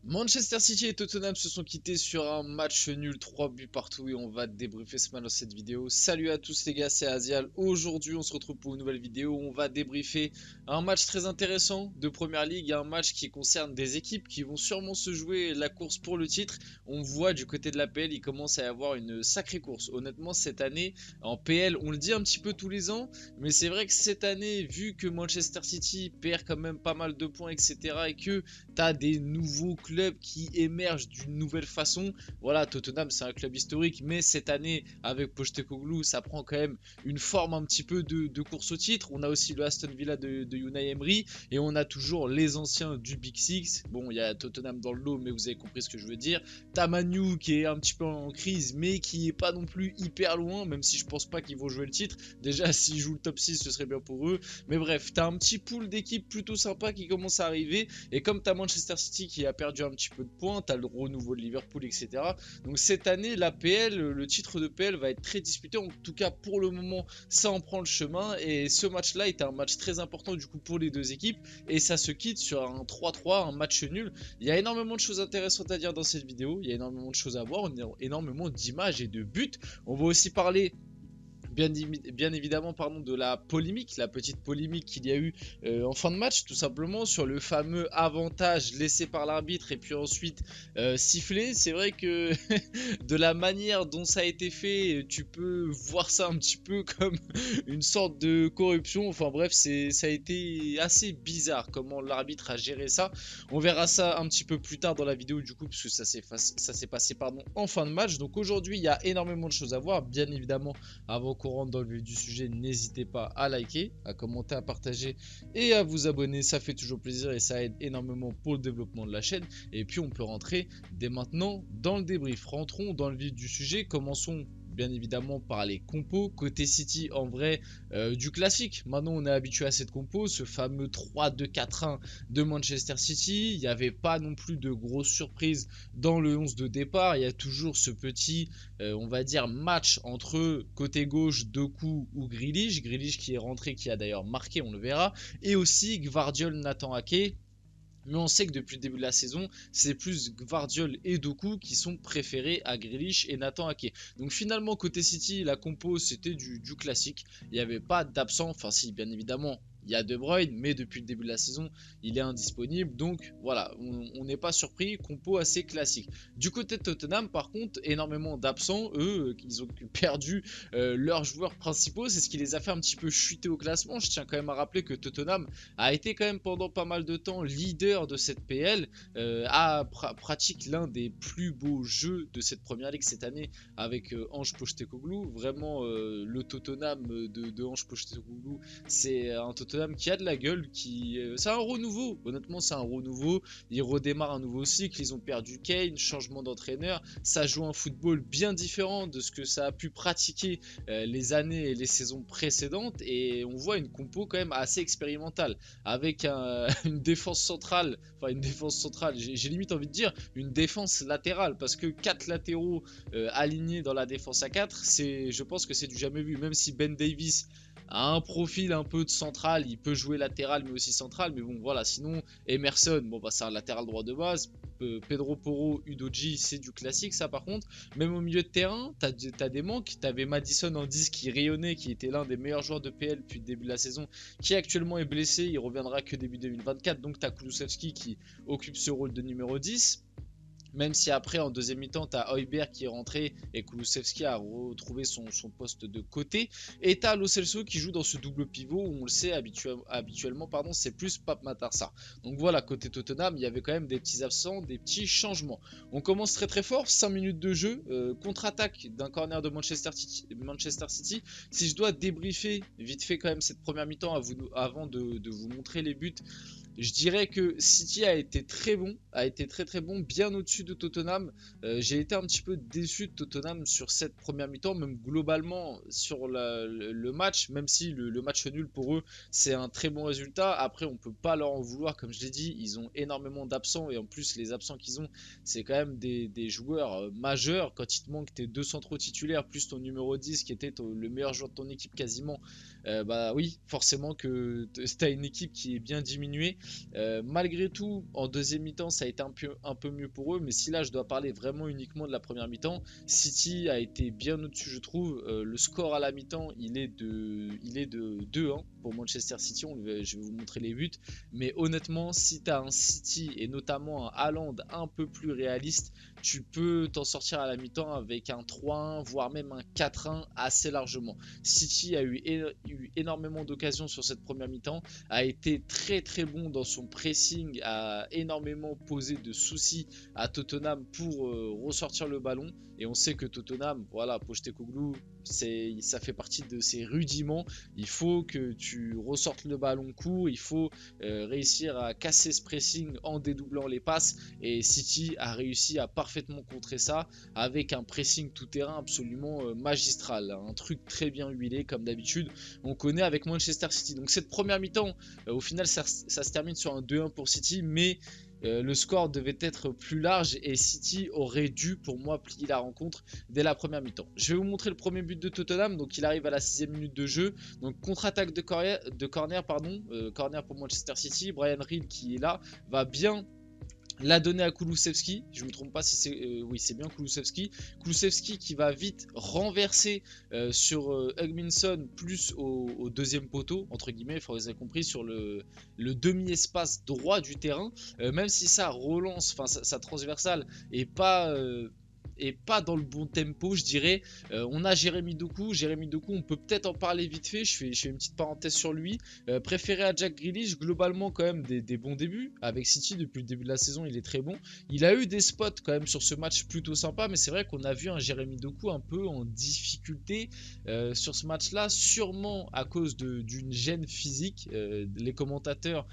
Manchester City et Tottenham se sont quittés sur un match nul, 3 buts partout et on va débriefer ce match dans cette vidéo. Salut à tous les gars, c'est Azial. Aujourd'hui on se retrouve pour une nouvelle vidéo où on va débriefer un match très intéressant de Première Ligue, un match qui concerne des équipes qui vont sûrement se jouer la course pour le titre. On voit du côté de la PL, il commence à y avoir une sacrée course. Honnêtement cette année en PL, on le dit un petit peu tous les ans, mais c'est vrai que cette année, vu que Manchester City perd quand même pas mal de points, etc. et que t'as des nouveaux clubs qui émergent d'une nouvelle façon. Voilà, Tottenham c'est un club historique, mais cette année avec Postecoglou, ça prend quand même une forme un petit peu de course au titre. On a aussi le Aston Villa de Unai Emery et on a toujours les anciens du Big Six. Bon, il y a Tottenham dans le lot, mais vous avez compris ce que je veux dire. T'as Manu qui est un petit peu en crise, mais qui est pas non plus hyper loin, même si je pense pas qu'ils vont jouer le titre. Déjà, s'ils jouent le top 6, ce serait bien pour eux. Mais bref, t'as un petit pool d'équipes plutôt sympa qui commence à arriver. Et comme t'as Manchester City qui a perdu un petit peu de points, t'as le renouveau de Liverpool, etc. Donc cette année, la PL, le titre de PL va être très disputé. En tout cas, pour le moment, ça en prend le chemin. Et ce match-là était un match très important du coup pour les deux équipes. Et ça se quitte sur un 3-3, un match nul. Il y a énormément de choses intéressantes à dire dans cette vidéo. Il y a énormément de choses à voir, énormément d'images et de buts. On va aussi parler bien évidemment de la polémique, la petite polémique qu'il y a eu en fin de match, tout simplement sur le fameux avantage laissé par l'arbitre et puis ensuite sifflé. C'est vrai que de la manière dont ça a été fait, tu peux voir ça un petit peu comme une sorte de corruption. Enfin bref, ça a été assez bizarre comment l'arbitre a géré ça. On verra ça un petit peu plus tard dans la vidéo du coup, parce que ça s'est passé en fin de match. Donc aujourd'hui, il y a énormément de choses à voir, bien évidemment. Avant qu'on rentre dans le vif du sujet, n'hésitez pas à liker, à commenter, à partager et à vous abonner. Ça fait toujours plaisir et ça aide énormément pour le développement de la chaîne. Et puis on peut rentrer dès maintenant dans le débrief. Rentrons dans le vif du sujet. Commençons bien évidemment par les compos. Côté City, en vrai, du classique. Maintenant, on est habitué à cette compo, ce fameux 3-2-4-1 de Manchester City. Il n'y avait pas non plus de grosses surprises dans le 11 de départ. Il y a toujours ce petit, on va dire, match entre côté gauche, Doku ou Grealish. Grealish qui est rentré, qui a d'ailleurs marqué, on le verra. Et aussi Gvardiol, Nathan Ake. Mais on sait que depuis le début de la saison, c'est plus Gvardiol et Doku qui sont préférés à Grealish et Nathan Ake. Donc finalement, côté City, la compo, c'était du classique. Il n'y avait pas d'absent. Enfin si, bien évidemment, il y a De Bruyne, mais depuis le début de la saison, il est indisponible. Donc voilà, on n'est pas surpris. Compo assez classique. Du côté de Tottenham, par contre, énormément d'absents. Eux, ils ont perdu leurs joueurs principaux. C'est ce qui les a fait un petit peu chuter au classement. Je tiens quand même à rappeler que Tottenham a été quand même pendant pas mal de temps leader de cette PL, pratique l'un des plus beaux jeux de cette première ligue cette année avec Ange Postecoglou. Vraiment, le Tottenham de Ange Postecoglou, c'est un Tottenham qui a de la gueule, c'est un renouveau. Honnêtement, c'est un renouveau. Ils redémarrent un nouveau cycle. Ils ont perdu Kane, changement d'entraîneur. Ça joue un football bien différent de ce que ça a pu pratiquer les années et les saisons précédentes. Et on voit une compo quand même assez expérimentale avec une défense centrale, j'ai limite envie de dire une défense latérale, parce que 4 latéraux alignés dans la défense à 4, je pense que c'est du jamais vu, même si Ben Davis a un profil un peu de central, il peut jouer latéral mais aussi central, mais bon voilà, sinon Emerson, bon bah c'est un latéral droit de base, Pedro Porro, Udoji, c'est du classique ça par contre. Même au milieu de terrain, t'as des manques, t'avais Madison en 10 qui rayonnait, qui était l'un des meilleurs joueurs de PL depuis le début de la saison, qui actuellement est blessé, il reviendra que début 2024, donc t'as Kulusevski qui occupe ce rôle de numéro 10. Même si après, en deuxième mi-temps, tu as Højbjerg qui est rentré et Kulusevski a retrouvé son poste de côté. Et tu as Lo Celso qui joue dans ce double pivot où on le sait habituellement, c'est plus Pape Matar Sarr. Donc voilà, côté Tottenham, il y avait quand même des petits absents, des petits changements. On commence très très fort, 5 minutes de jeu, contre-attaque d'un corner de Manchester City. Si je dois débriefer vite fait quand même cette première mi-temps avant de vous montrer les buts, je dirais que City a été très bon, a été très très bon, bien au-dessus de Tottenham. J'ai été un petit peu déçu de Tottenham sur cette première mi-temps, même globalement sur le match, même si le match nul pour eux, c'est un très bon résultat. Après, on peut pas leur en vouloir, comme je l'ai dit, ils ont énormément d'absents, et en plus, les absents qu'ils ont, c'est quand même des joueurs majeurs. Quand il te manque tes deux centraux titulaires, plus ton numéro 10, qui était le meilleur joueur de ton équipe quasiment, bah oui, forcément que tu as une équipe qui est bien diminuée. Malgré tout, en deuxième mi-temps, ça a été un peu mieux pour eux. Mais si là, je dois parler vraiment uniquement de la première mi-temps, City a été bien au-dessus, je trouve. Le score à la mi-temps, il est de 2-1 pour Manchester City. Je vais vous montrer les buts. Mais honnêtement, si tu as un City et notamment un Haaland un peu plus réaliste, tu peux t'en sortir à la mi-temps avec un 3-1, voire même un 4-1 assez largement. City a eu énormément d'occasions sur cette première mi-temps, a été très très bon dans son pressing, a énormément posé de soucis à Tottenham pour ressortir le ballon. Et on sait que Tottenham, voilà, Postecoglou, ça fait partie de ses rudiments. Il faut que tu ressortes le ballon court, il faut réussir à casser ce pressing en dédoublant les passes. Et City a réussi à parfaitement contrer ça avec un pressing tout terrain absolument magistral. Un truc très bien huilé comme d'habitude. On connaît avec Manchester City. Donc cette première mi-temps, au final ça se termine sur un 2-1 pour City, mais le score devait être plus large et City aurait dû pour moi plier la rencontre dès la première mi-temps. Je vais vous montrer le premier but de Tottenham. Donc il arrive à la 6ème minute de jeu. Donc contre-attaque de corner, corner pour Manchester City. Bryan Reed qui est là va bien la donner à Kulusevski, je ne me trompe pas si c'est oui, c'est bien Kulusevski. Kulusevski qui va vite renverser sur Hugminson plus au deuxième poteau, entre guillemets, vous avez compris, sur le demi-espace droit du terrain. Même si ça relance, enfin sa transversale est pas dans le bon tempo, je dirais. On a Jérémy Doku, on peut peut-être en parler vite fait, je fais une petite parenthèse sur lui. Préféré à Jack Grealish, globalement quand même des bons débuts. Avec City, depuis le début de la saison, il est très bon. Il a eu des spots quand même sur ce match plutôt sympa, mais c'est vrai qu'on a vu un Jérémy Doku un peu en difficulté sur ce match-là, sûrement à cause d'une gêne physique. Les commentateurs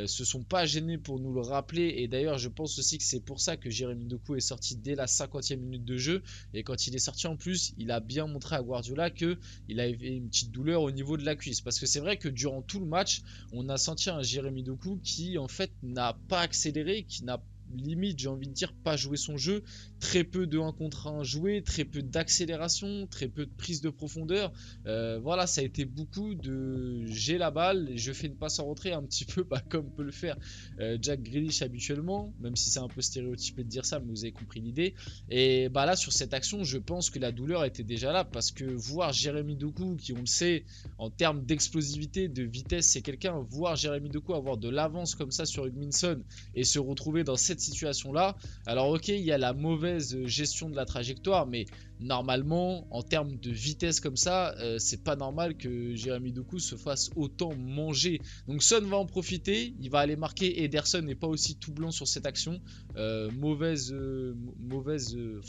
se sont pas gênés pour nous le rappeler, et d'ailleurs je pense aussi que c'est pour ça que Jérémy Doku est sorti dès la 50e minute de jeu. Et quand il est sorti en plus, il a bien montré à Guardiola que il avait une petite douleur au niveau de la cuisse, parce que c'est vrai que durant tout le match on a senti un Jérémy Doku qui en fait n'a pas accéléré, qui n'a limite, j'ai envie de dire, pas jouer son jeu, très peu de 1 contre 1 joué, très peu d'accélération, très peu de prise de profondeur. Voilà, ça a été beaucoup de j'ai la balle et je fais une passe en retrait un petit peu comme peut le faire Jack Grealish habituellement, même si c'est un peu stéréotypé de dire ça, mais vous avez compris l'idée. Et bah là, sur cette action, je pense que la douleur était déjà là, parce que voir Jérémy Doku, qui on le sait, en termes d'explosivité, de vitesse, c'est quelqu'un, voir Jérémy Doku avoir de l'avance comme ça sur Hugminson et se retrouver dans cette situation là, alors ok, il y a la mauvaise gestion de la trajectoire, mais normalement en termes de vitesse comme ça, c'est pas normal que Jérémy Doku se fasse autant manger. Donc Son va en profiter, il va aller marquer. Ederson n'est pas aussi tout blanc sur cette action, enfin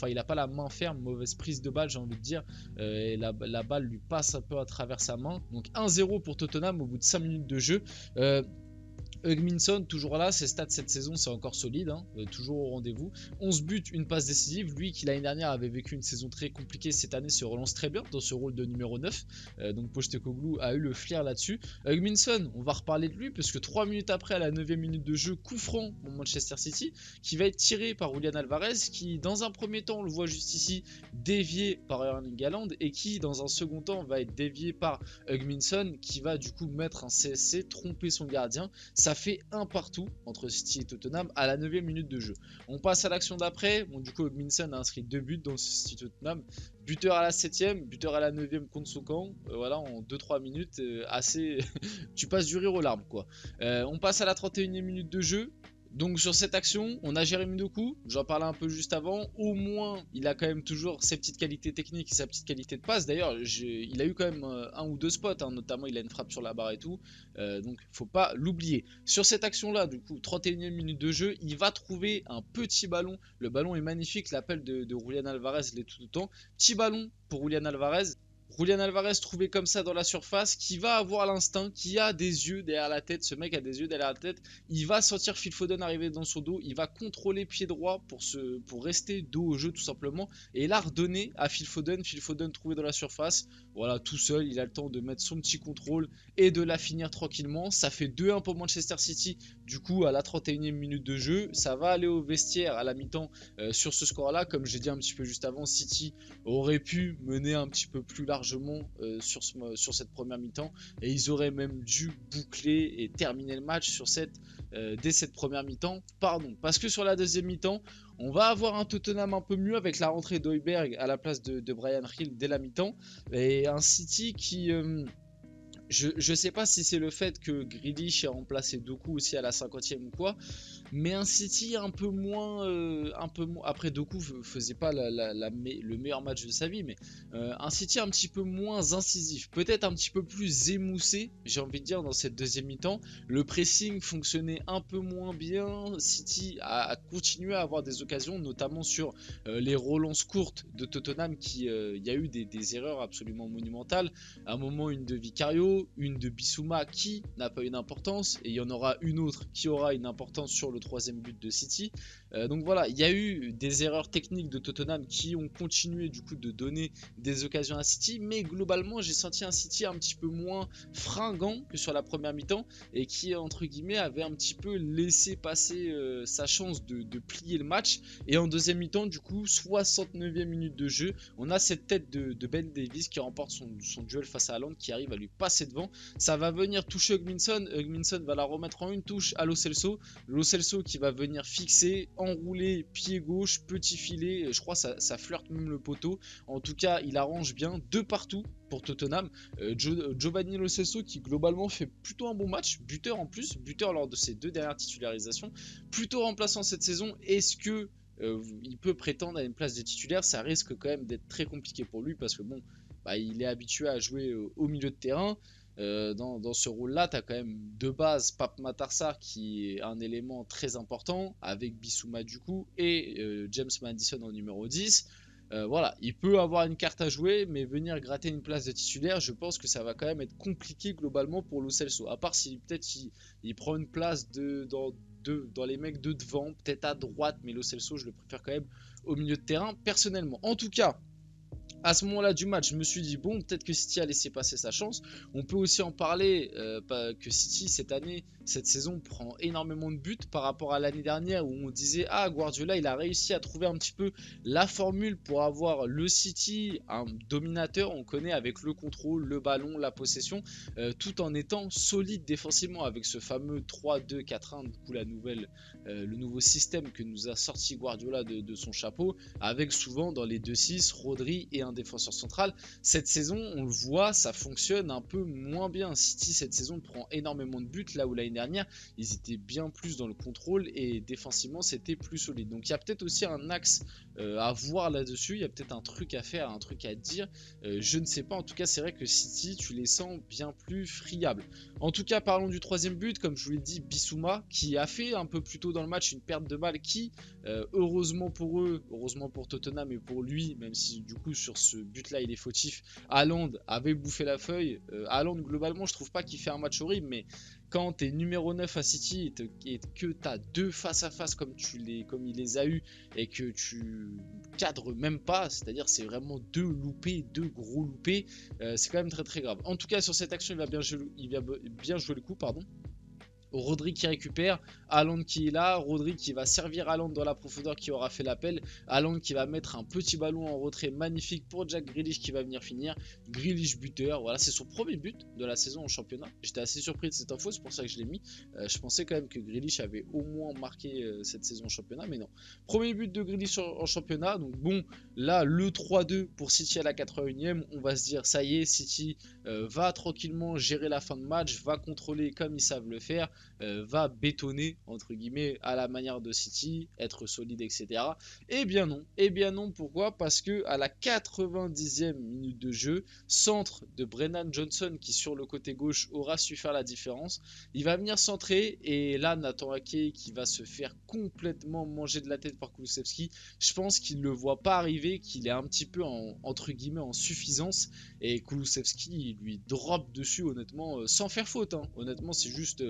il a pas la main ferme, mauvaise prise de balle, j'ai envie de dire, et la balle lui passe un peu à travers sa main. Donc 1-0 pour Tottenham au bout de 5 minutes de jeu. Hugminson, toujours là, ses stats cette saison, c'est encore solide, hein, toujours au rendez-vous. 11 buts, une passe décisive. Lui qui l'année dernière avait vécu une saison très compliquée, cette année se relance très bien dans ce rôle de numéro 9. Donc Postecoglou a eu le flair là-dessus. Hugminson, on va reparler de lui, parce que 3 minutes après, à la 9e minute de jeu, coup franc pour Manchester City, qui va être tiré par Julian Alvarez, qui dans un premier temps, on le voit juste ici, dévié par Erling Haaland, et qui dans un second temps va être dévié par Hugminson, qui va du coup mettre un CSC, tromper son gardien. Ça fait un partout entre City et Tottenham à la 9e minute de jeu. On passe à l'action d'après. Bon, du coup, Hugminson a inscrit 2 buts dans City Tottenham. Buteur à la 7e, buteur à la 9e contre son camp. Voilà, en 2-3 minutes, assez. Tu passes du rire aux larmes, quoi. On passe à la 31e minute de jeu. Donc sur cette action, on a Jérémy Doku, j'en parlais un peu juste avant, au moins il a quand même toujours ses petites qualités techniques et sa petite qualité de passe. D'ailleurs, il a eu quand même un ou deux spots, hein, notamment il a une frappe sur la barre et tout, donc faut pas l'oublier. Sur cette action-là, du coup, 31e minute de jeu, il va trouver un petit ballon, le ballon est magnifique, l'appel de Julian Alvarez l'est tout le temps, petit ballon pour Julian Alvarez. Julian Alvarez trouvé comme ça dans la surface, qui va avoir l'instinct, qui a des yeux derrière la tête, ce mec a des yeux derrière la tête, il va sentir Phil Foden arriver dans son dos, il va contrôler pied droit pour rester dos au jeu tout simplement, et là redonner à Phil Foden trouvé dans la surface, voilà, tout seul, il a le temps de mettre son petit contrôle et de la finir tranquillement. Ça fait 2-1 pour Manchester City, du coup à la 31e minute de jeu, ça va aller au vestiaire à la mi-temps sur ce score là, comme j'ai dit un petit peu juste avant, City aurait pu mener un petit peu plus largement sur cette première mi-temps, et ils auraient même dû boucler et terminer le match sur cette dès cette première mi-temps, pardon. Parce que sur la deuxième mi-temps, on va avoir un Tottenham un peu mieux avec la rentrée d'Højbjerg à la place de Bryan Gil dès la mi-temps. Et un City qui... je sais pas si c'est le fait que Grealish ait remplacé Doku aussi à la 50e ou quoi, mais un City un peu moins, après Doku faisait pas le meilleur match de sa vie, mais un City un petit peu moins incisif, peut-être un petit peu plus émoussé, j'ai envie de dire, dans cette deuxième mi-temps. Le pressing fonctionnait un peu moins bien, City a continué à avoir des occasions, notamment sur les relances courtes de Tottenham, il y a eu des erreurs absolument monumentales. À un moment, une de Vicario, une de Bissouma qui n'a pas eu d'importance, et il y en aura une autre qui aura une importance sur le troisième but de City. Donc voilà, il y a eu des erreurs techniques de Tottenham qui ont continué du coup de donner des occasions à City, mais globalement j'ai senti un City un petit peu moins fringant que sur la première mi-temps, et qui entre guillemets avait un petit peu laissé passer sa chance de plier le match. Et en deuxième mi-temps, du coup 69e minute de jeu, on a cette tête de Ben Davies qui remporte son duel face à Haaland, qui arrive à lui passer devant. Ça va venir toucher Hugminson, Hugminson va la remettre en une touche à Lo Celso, Lo Celso qui va venir fixer, enrouler, pied gauche, petit filet, je crois ça flirte même le poteau. En tout cas il arrange bien, de partout pour Tottenham. Giovanni Lo Celso qui globalement fait plutôt un bon match, buteur en plus, buteur lors de ses deux dernières titularisations, plutôt remplaçant cette saison. Est-ce que il peut prétendre à une place de titulaire? Ça risque quand même d'être très compliqué pour lui, parce que bon, il est habitué à jouer au milieu de terrain. Dans ce rôle-là, tu as quand même de base Pape Matar Sarr qui est un élément très important, avec Bissouma du coup, et James Maddison en numéro 10. Voilà, il peut avoir une carte à jouer, mais venir gratter une place de titulaire, je pense que ça va quand même être compliqué globalement pour Lo Celso. À part si peut-être il prend une place dans les mecs de devant, peut-être à droite, mais Lo Celso, je le préfère quand même au milieu de terrain, personnellement. En tout cas, à ce moment-là du match, je me suis dit, bon, peut-être que City a laissé passer sa chance. On peut aussi en parler, que City, cette saison, prend énormément de buts par rapport à l'année dernière, où on disait, ah, Guardiola, il a réussi à trouver un petit peu la formule pour avoir le City, un dominateur, on connaît, avec le contrôle, le ballon, la possession, tout en étant solide défensivement, avec ce fameux 3-2-4-1, du coup, le nouveau système que nous a sorti Guardiola de son chapeau, avec souvent dans les 2-6, Rodri et un défenseur central. Cette saison, on le voit, ça fonctionne un peu moins bien. City cette saison prend énormément de buts, là où l'année dernière ils étaient bien plus dans le contrôle et défensivement c'était plus solide. Donc il y a peut-être aussi un axe à voir là-dessus, il y a peut-être un truc à faire, un truc à dire, je ne sais pas. En tout cas c'est vrai que City, tu les sens bien plus friables. En tout cas parlons du troisième but, comme je vous l'ai dit, Bissouma qui a fait un peu plus tôt dans le match une perte de balle qui, heureusement pour eux, heureusement pour Tottenham et pour lui, même si du coup sur ce but là il est fautif, Haaland avait bouffé la feuille. Haaland globalement je trouve pas qu'il fait un match horrible, mais quand tu es numéro 9 à City et que tu as deux face à face comme il les a eu, et que tu cadres même pas, c'est-à-dire c'est vraiment deux gros loupés, c'est quand même très très grave. En tout cas sur cette action il va bien jouer le coup, pardon. Rodri qui récupère, Haaland qui est là, Rodri qui va servir Haaland dans la profondeur, qui aura fait l'appel, Haaland qui va mettre un petit ballon en retrait magnifique pour Jack Grealish qui va venir finir, Grealish buteur. Voilà, c'est son premier but de la saison en championnat. J'étais assez surpris de cette info, c'est pour ça que je l'ai mis. Je pensais quand même que Grealish avait au moins marqué cette saison en championnat, mais non. Premier but de Grealish en championnat, donc bon, là le 3-2 pour City à la 81e, on va se dire ça y est, City va tranquillement gérer la fin de match, va contrôler comme ils savent le faire, va bétonner entre guillemets à la manière de City, être solide, etc. Et bien non, pourquoi? Parce que à la 90e minute de jeu, centre de Brennan Johnson qui sur le côté gauche aura su faire la différence, il va venir centrer, et là Nathan Ake qui va se faire complètement manger de la tête par Kulusevski. Je pense qu'il ne le voit pas arriver, qu'il est un petit peu entre guillemets en suffisance, et Kulusevski lui drop dessus honnêtement, sans faire faute, hein. Honnêtement c'est juste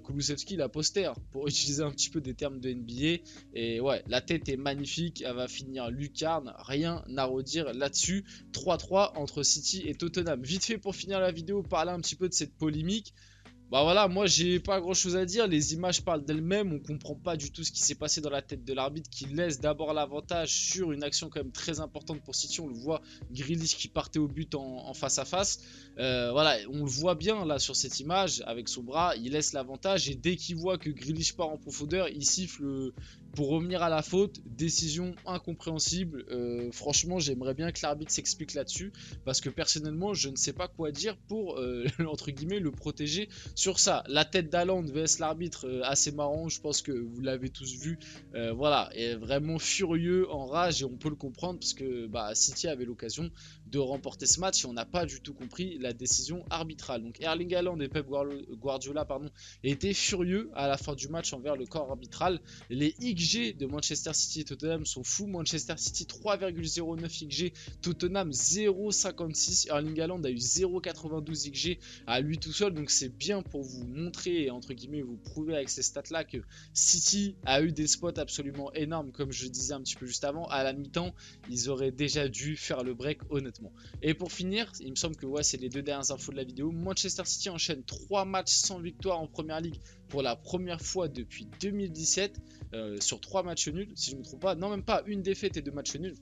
Kulusevski la poster, pour utiliser un petit peu des termes de NBA. Et ouais, la tête est magnifique, elle va finir lucarne, rien à redire là-dessus. 3-3 entre City et Tottenham. Vite fait pour finir la vidéo, parler un petit peu de cette polémique. Bah voilà, moi j'ai pas grand chose à dire, les images parlent d'elles-mêmes, on comprend pas du tout ce qui s'est passé dans la tête de l'arbitre qui laisse d'abord l'avantage sur une action quand même très importante pour City. On le voit, Grealish qui partait au but en face à face. Voilà, on le voit bien là sur cette image avec son bras, il laisse l'avantage et dès qu'il voit que Grealish part en profondeur, il siffle pour revenir à la faute. Décision incompréhensible. Franchement, j'aimerais bien que l'arbitre s'explique là-dessus parce que personnellement, je ne sais pas quoi dire pour entre guillemets le protéger sur ça. La tête d'Haaland vs l'arbitre, assez marrant, je pense que vous l'avez tous vu. Voilà, est vraiment furieux, en rage, et on peut le comprendre parce que bah, City avait l'occasion de remporter ce match et on n'a pas du tout compris la décision arbitrale. Donc Erling Haaland et Pep Guardiola étaient furieux à la fin du match envers le corps arbitral. Les XG de Manchester City et Tottenham sont fous. Manchester City 3,09 XG, Tottenham 0,56. Erling Haaland a eu 0,92 XG à lui tout seul, donc c'est bien pour vous montrer et entre guillemets vous prouver avec ces stats là que City a eu des spots absolument énormes. Comme je disais un petit peu juste avant, à la mi-temps ils auraient déjà dû faire le break honnêtement. Et pour finir, il me semble que ouais, c'est les deux dernières infos de la vidéo. Manchester City enchaîne 3 matchs sans victoire en première ligue pour la première fois depuis 2017, sur 3 matchs nuls si je ne me trompe pas, non même pas, une défaite et 2 matchs nuls.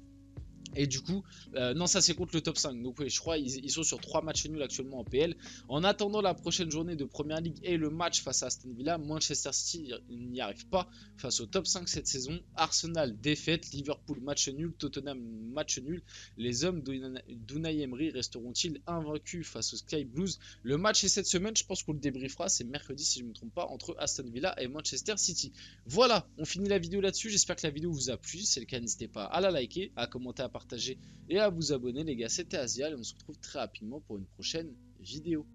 Et du coup, non, ça c'est contre le top 5. Donc oui, je crois ils sont sur 3 matchs nuls actuellement en PL. En attendant la prochaine journée de Première Ligue et le match face à Aston Villa, Manchester City n'y arrive pas face au top 5 cette saison. Arsenal défaite, Liverpool match nul, Tottenham match nul. Les hommes d'Unai Emery resteront-ils invaincus face aux Sky Blues? Le match est cette semaine, je pense qu'on le débriefera, c'est mercredi si je ne me trompe pas, entre Aston Villa et Manchester City. Voilà, on finit la vidéo là-dessus. J'espère que la vidéo vous a plu. Si c'est le cas, n'hésitez pas à la liker, à commenter, à partager et à vous abonner les gars. C'était Asial et on se retrouve très rapidement pour une prochaine vidéo.